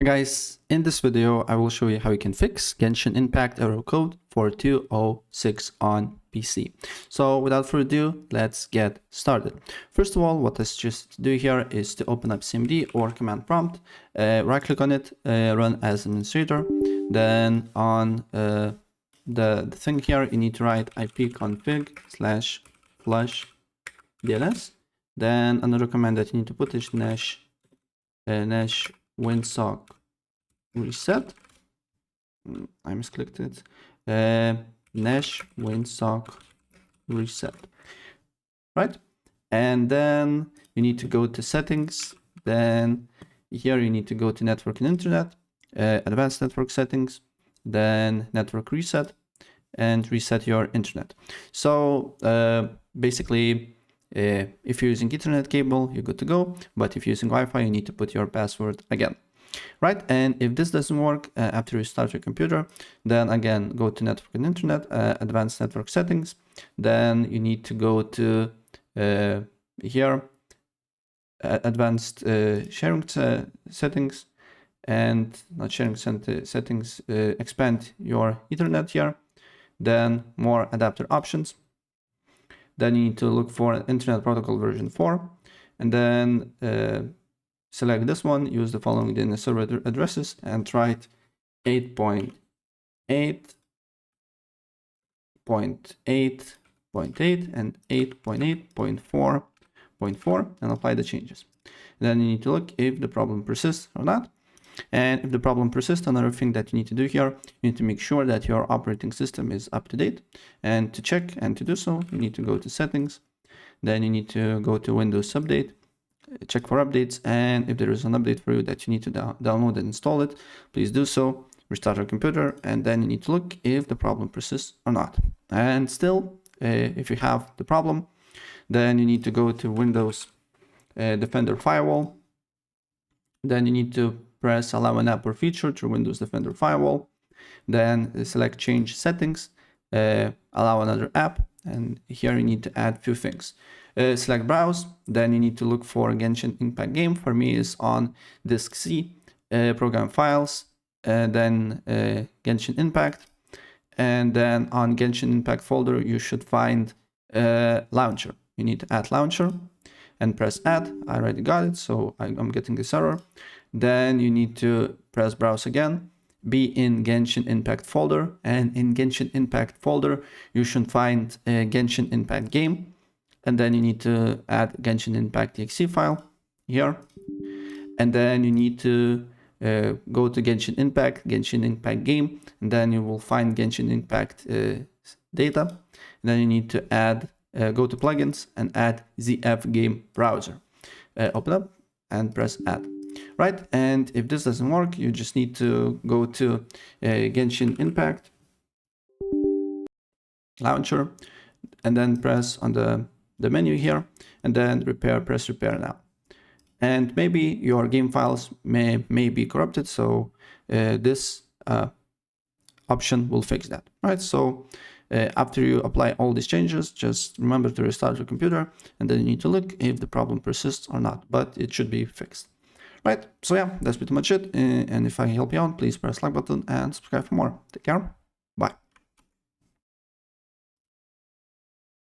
Guys, in this video, I will show you how you can fix Genshin Impact error code for 2.0.6 on PC. So without further ado, let's get started. First of all, what I suggest to do here is to open up CMD or command prompt, right click on it, run as administrator. Then on the thing here, you need to write ipconfig/flush DLS. Then another command that you need to put is nash winsock reset. I misclicked it. Nash winsock reset. Right? And then you need to go to settings. Then here you need to go to network and internet, advanced network settings, then network reset, and reset your internet. So basically, if you're using Ethernet cable, you're good to go. But if you're using Wi-Fi, you need to put your password again. Right? And if this doesn't work after you start your computer, then again, go to network and internet, advanced network settings. Then you need to go to here, advanced sharing settings, and not sharing settings, expand your Ethernet here. Then more adapter options. Then you need to look for Internet Protocol version 4, and then select this one, use the following DNS server addresses, and write 8.8.8.8 and 8.8.4.4 and apply the changes. Then you need to look if the problem persists or not. And if the problem persists, another thing that you need to do here, you need to make sure that your operating system is up to date. And to check and to do so, you need to go to settings. Then you need to go to Windows Update, check for updates. And if there is an update for you that you need to download and install it, please do so. Restart your computer, and then you need to look if the problem persists or not. And still, if you have the problem, then you need to go to Windows Defender Firewall. Then you need to press allow an app or feature through Windows Defender Firewall. Then select change settings, allow another app, and here you need to add a few things. Select browse, then you need to look for Genshin Impact game. For me is on disk C, program files, then Genshin Impact, and then on Genshin Impact folder you should find launcher. You need to add launcher and press add. I already got it, so I'm getting this error. Then you need to press browse again, be in Genshin Impact folder, and in Genshin Impact folder you should find a Genshin Impact game, and then you need to add Genshin Impact .exe file here, and then you need to go to Genshin Impact game, and then you will find Genshin Impact data, and then you need to add go to plugins and add ZF game browser. Open up and press add. Right, and if this doesn't work, you just need to go to Genshin Impact launcher, and then press on the menu here, and then press repair now. And maybe your game files may be corrupted, so this option will fix that. Right, so after you apply all these changes, just remember to restart your computer, and then you need to look if the problem persists or not, but it should be fixed. Right, so yeah, that's pretty much it. And if I help you out, please press like button and subscribe for more. Take care.